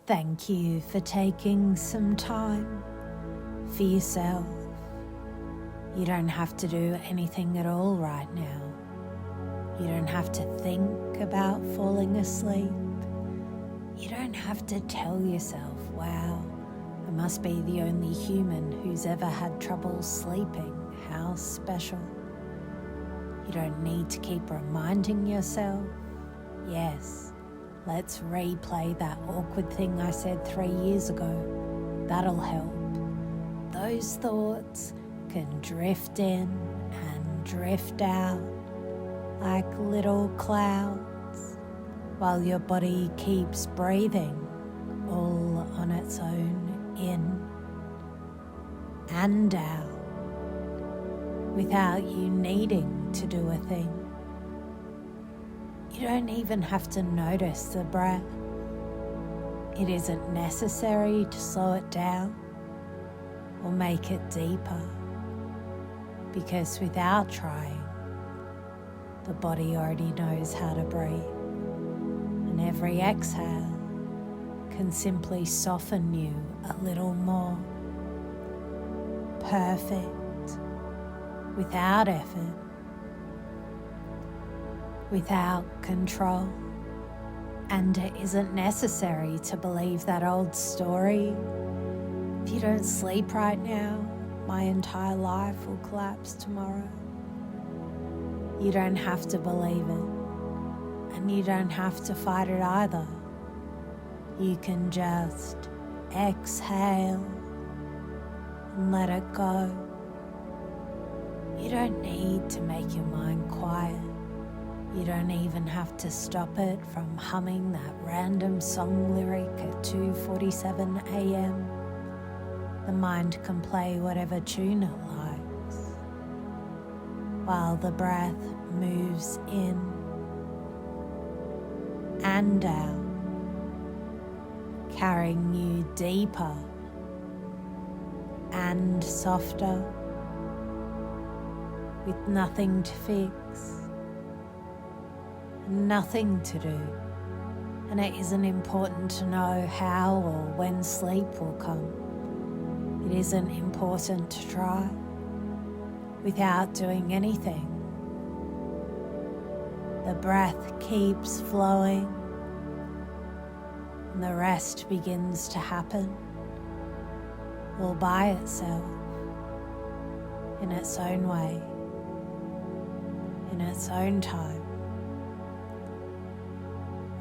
Thank you for taking some time for yourself. You don't have to do anything at all right now. You don't have to think about falling asleep. You don't have to tell yourself, wow, I must be the only human who's ever had trouble sleeping. How special. You don't need to keep reminding yourself, yes, let's replay that awkward thing I said 3 years ago. That'll help. Those thoughts can drift in and drift out like little clouds while your body keeps breathing all on its own in and out without you needing to do a thing. You don't even have to notice the breath. It isn't necessary to slow it down or make it deeper, because without trying, the body already knows how to breathe, and every exhale can simply soften you a little more. Perfect, without effort, without control. And it isn't necessary to believe that old story. If you don't sleep right now, my entire life will collapse tomorrow. You don't have to believe it, and you don't have to fight it either. You can just exhale and let it go. You don't need to make your mind quiet. You don't even have to stop it from humming that random song lyric at 2:47 a.m. The mind can play whatever tune it likes, while the breath moves in and out, carrying you deeper and softer, with nothing to fix, nothing to do. And it isn't important to know how or when sleep will come. It isn't important to try without doing anything. The breath keeps flowing and the rest begins to happen all by itself, in its own way, in its own time.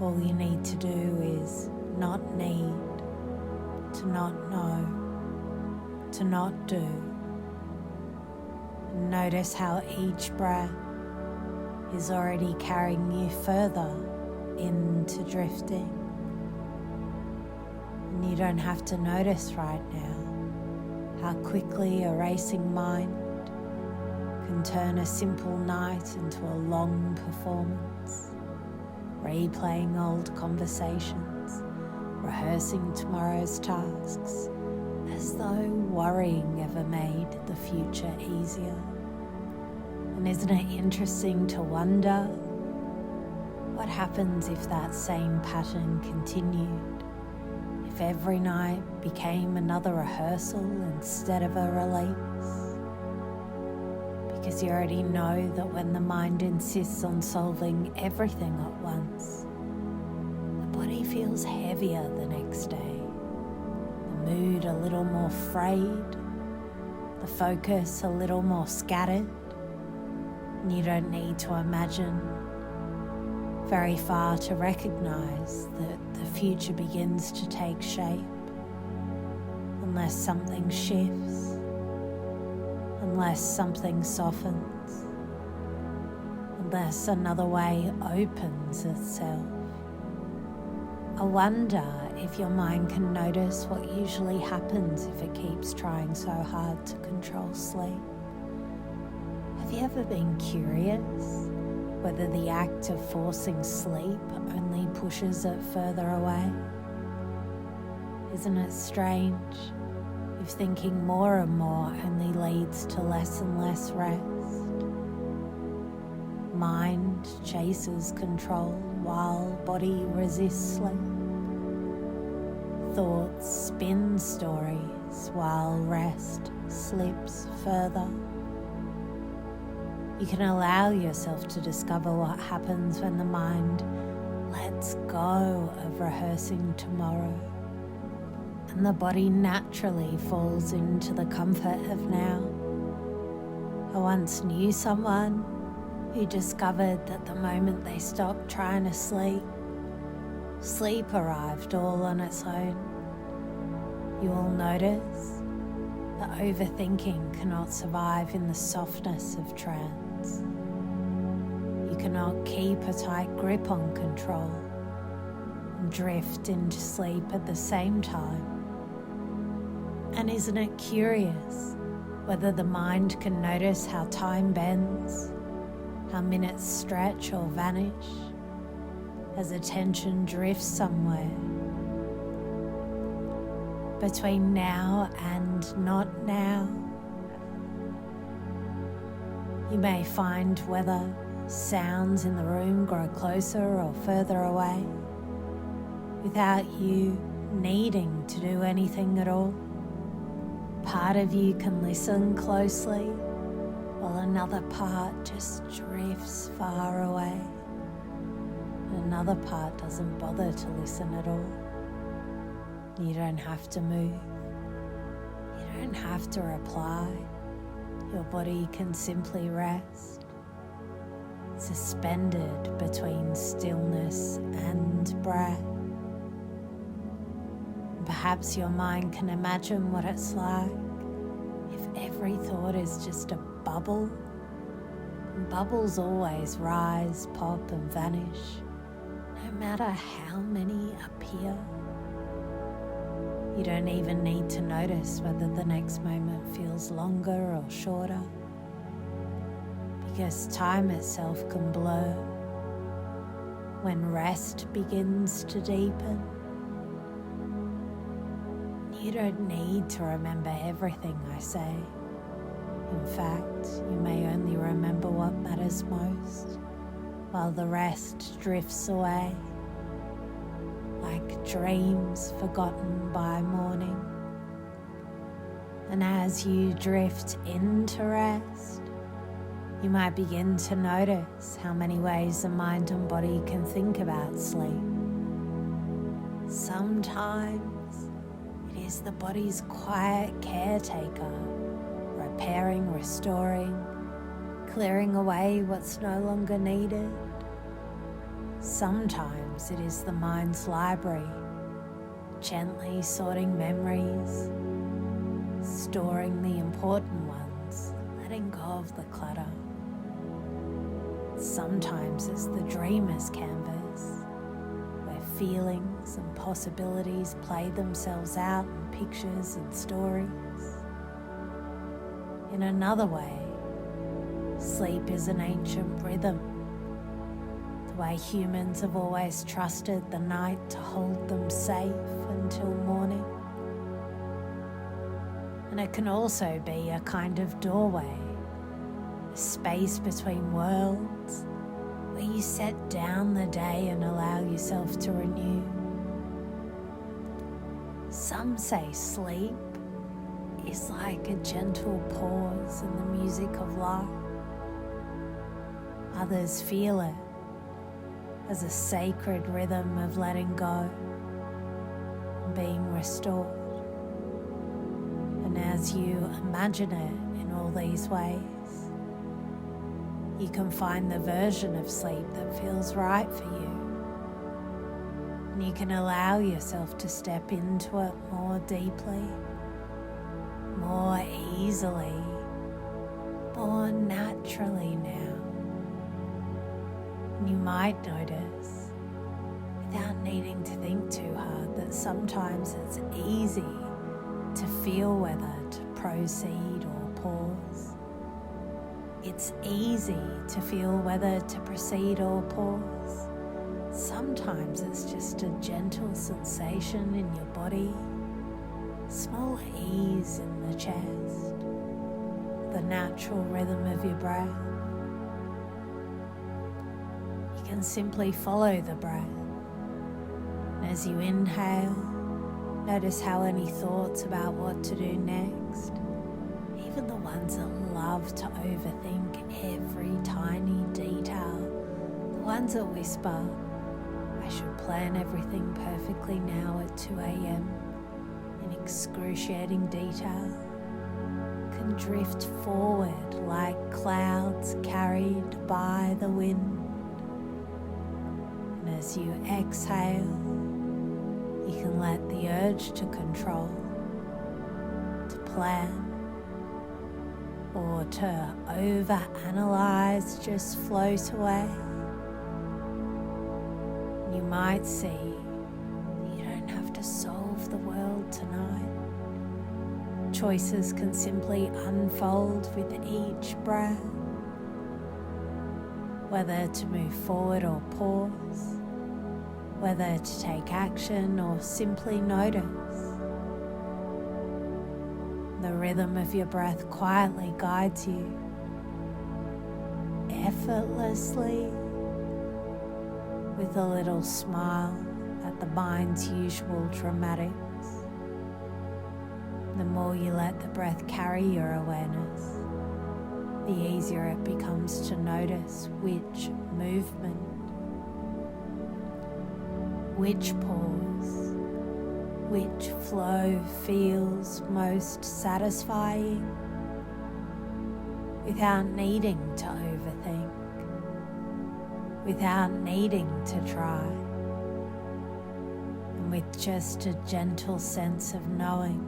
All you need to do is not need, to not know, to not do. Notice how each breath is already carrying you further into drifting. And you don't have to notice right now how quickly a racing mind can turn a simple night into a long performance, replaying old conversations, rehearsing tomorrow's tasks, as though worrying ever made the future easier. And isn't it interesting to wonder what happens if that same pattern continued? If every night became another rehearsal instead of a release? Because you already know that when the mind insists on solving everything at once, the body feels heavier the next day, the mood a little more frayed, the focus a little more scattered. And you don't need to imagine very far to recognize that the future begins to take shape unless something shifts, unless something softens, unless another way opens itself. I wonder if your mind can notice what usually happens if it keeps trying so hard to control sleep. Have you ever been curious whether the act of forcing sleep only pushes it further away? Isn't it strange if thinking more and more only leads to less and less rest? Mind chases control while body resists sleep. thoughts spin stories while rest slips further. You can allow yourself to discover what happens when the mind lets go of rehearsing tomorrow, and the body naturally falls into the comfort of now. I once knew someone who discovered that the moment they stopped trying to sleep, sleep arrived all on its own. You will notice that overthinking cannot survive in the softness of trance. You cannot keep a tight grip on control and drift into sleep at the same time. And isn't it curious whether the mind can notice how time bends, how minutes stretch or vanish, as attention drifts somewhere between now and not now? You may find whether sounds in the room grow closer or further away without you needing to do anything at all. Part of you can listen closely while another part just drifts far away. And another part doesn't bother to listen at all. You don't have to move. You don't have to reply. Your body can simply rest, suspended between stillness and breath. Perhaps your mind can imagine what it's like if every thought is just a bubble. And bubbles always rise, pop and vanish, no matter how many appear. You don't even need to notice whether the next moment feels longer or shorter, because time itself can blur. When rest begins to deepen, you don't need to remember everything I say. In fact, you may only remember what matters most, while the rest drifts away, like dreams forgotten by morning. And as you drift into rest, you might begin to notice how many ways the mind and body can think about sleep. Sometimes it is the body's quiet caretaker, repairing, restoring, clearing away what's no longer needed. Sometimes it is the mind's library, gently sorting memories, storing the important ones, letting go of the clutter. Sometimes it's the dreamer's canvas, where feelings and possibilities play themselves out in pictures and stories. In another way, sleep is an ancient rhythm, the way humans have always trusted the night to hold them safe until morning. And it can also be a kind of doorway, a space between worlds, where you set down the day and allow yourself to renew. Some say sleep is like a gentle pause in the music of life. Others feel it as a sacred rhythm of letting go and being restored. And as you imagine it in all these ways, you can find the version of sleep that feels right for you. And you can allow yourself to step into it more deeply, more easily, more naturally now. And you might notice, without needing to think too hard, that sometimes it's easy to feel whether to proceed or pause. It's easy to feel whether to proceed or pause. Sometimes it's just a gentle sensation in your body, small ease in the chest, the natural rhythm of your breath. You can simply follow the breath. And as you inhale, Notice how any thoughts about what to do next, even the ones that love to overthink every tiny detail, the ones that whisper, I should plan everything perfectly now at 2 a.m. in excruciating detail, can drift forward like clouds carried by the wind. And as you exhale, you can let the urge to control, to plan, or to overanalyze just float away. You might see that you don't have to solve the world tonight. Choices can simply unfold with each breath, whether to move forward or pause, whether to take action or simply notice. The rhythm of your breath quietly guides you, effortlessly, with a little smile at the mind's usual dramatics. The more you let the breath carry your awareness, the easier it becomes to notice which movement, which pause, which flow feels most satisfying without needing to overthink, without needing to try, and with just a gentle sense of knowing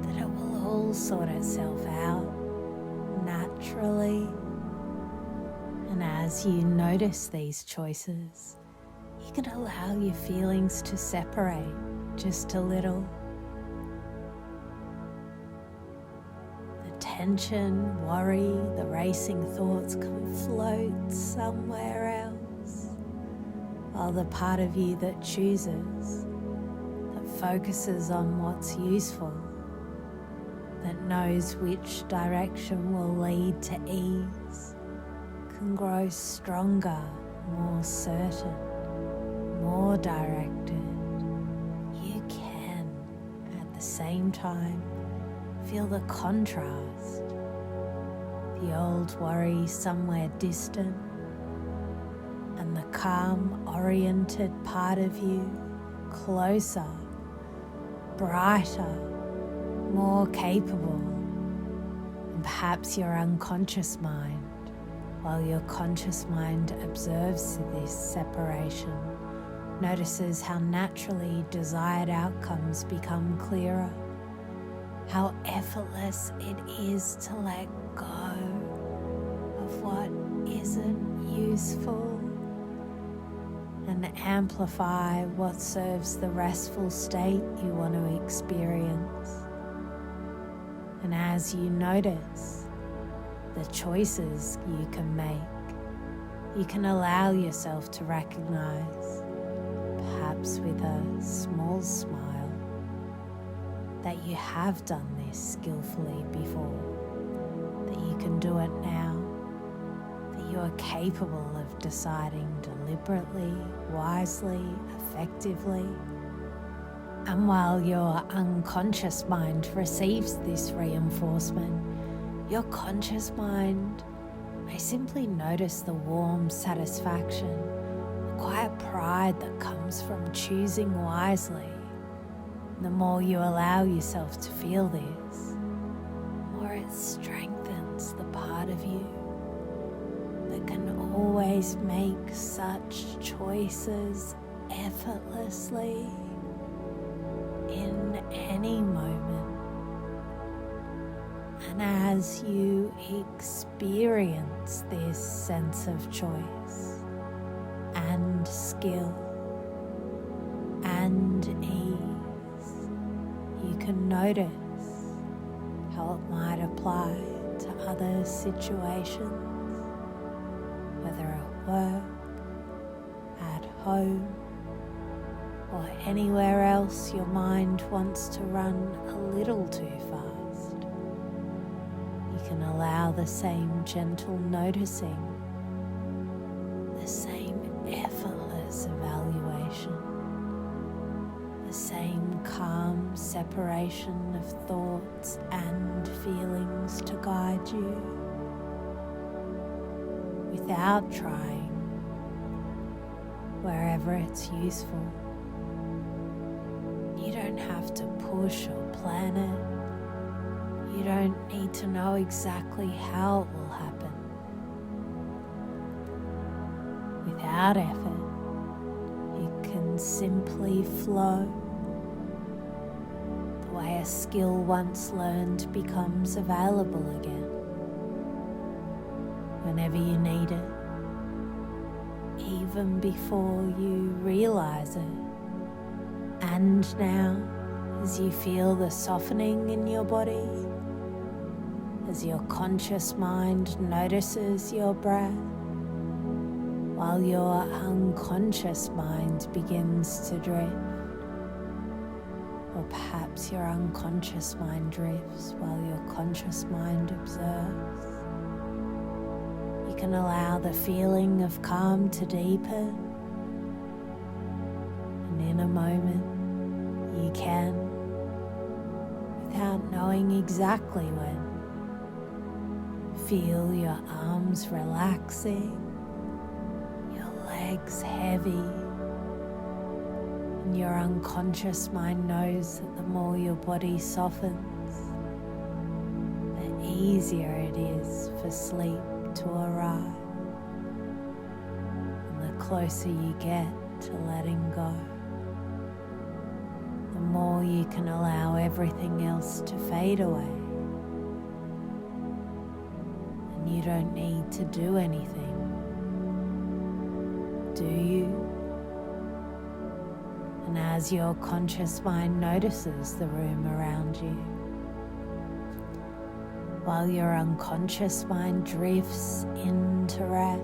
that it will all sort itself out naturally. And as you notice these choices, you can allow your feelings to separate just a little. The tension, worry, the racing thoughts can float somewhere else, while the part of you that chooses, that focuses on what's useful, that knows which direction will lead to ease, can grow stronger, more certain, more directed. You can, at the same time, feel the contrast, the old worry somewhere distant, and the calm, oriented part of you closer, brighter, more capable, and perhaps your unconscious mind, while your conscious mind observes this separation, notices how naturally desired outcomes become clearer, how effortless it is to let go of what isn't useful and amplify what serves the restful state you want to experience. And as you notice the choices you can make, you can allow yourself to recognize, perhaps with a small smile, that you have done this skillfully before, that you can do it now, that you are capable of deciding deliberately, wisely, effectively. And while your unconscious mind receives this reinforcement, your conscious mind may simply notice the warm satisfaction, the quiet pride that comes from choosing wisely. The more you allow yourself to feel this, the more it strengthens the part of you that can always make such choices effortlessly in any moment. And as you experience this sense of choice and skill and ease, you can notice how it might apply to other situations, whether at work, at home, or anywhere else your mind wants to run a little too fast. You can allow the same gentle noticing, the same effortless evaluation, the same separation of thoughts and feelings to guide you without trying, wherever it's useful. You don't have to push or plan it. You don't need to know exactly how it will happen. Without effort, it can simply flow. The way a skill once learned becomes available again, whenever you need it, even before you realize it. And now, as you feel the softening in your body, as your conscious mind notices your breath, while your unconscious mind begins to drift, or perhaps your unconscious mind drifts while your conscious mind observes, you can allow the feeling of calm to deepen, and in a moment you can, without knowing exactly when, feel your arms relaxing, legs heavy, and your unconscious mind knows that the more your body softens, the easier it is for sleep to arrive, and the closer you get to letting go, the more you can allow everything else to fade away, and you don't need to do anything. Do you? And as your conscious mind notices the room around you, while your unconscious mind drifts into rest,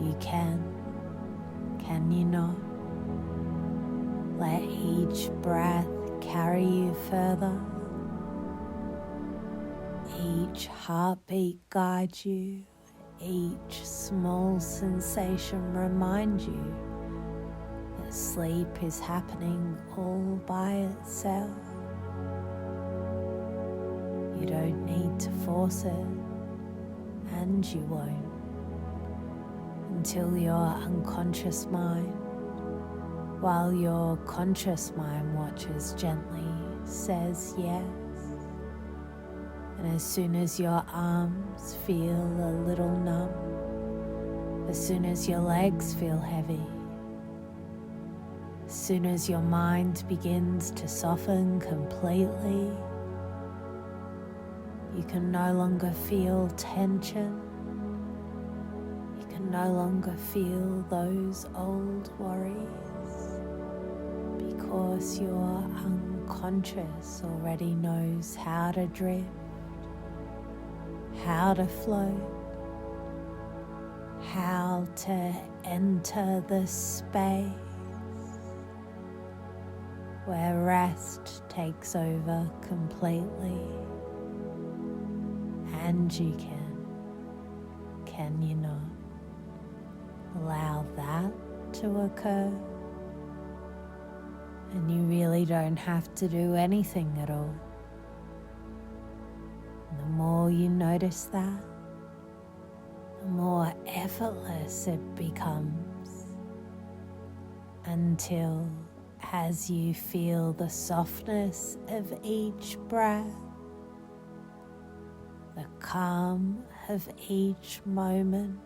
you can you not, let each breath carry you further, each heartbeat guide you, each small sensation remind you that sleep is happening all by itself. You don't need to force it, and you won't, until your unconscious mind, while your conscious mind watches gently, says yes. And as soon as your arms feel a little numb, as soon as your legs feel heavy, as soon as your mind begins to soften completely, you can no longer feel tension. You can no longer feel those old worries, because your unconscious already knows how to drift, how to float, how to enter the space where rest takes over completely. And you can you not, allow that to occur? And you really don't have to do anything at all. And the more you notice that, the more effortless it becomes, until as you feel the softness of each breath, the calm of each moment,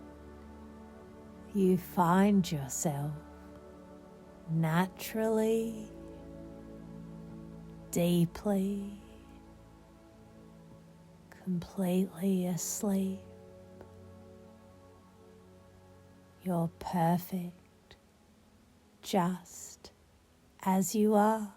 you find yourself naturally, deeply, completely asleep. You're perfect just as you are.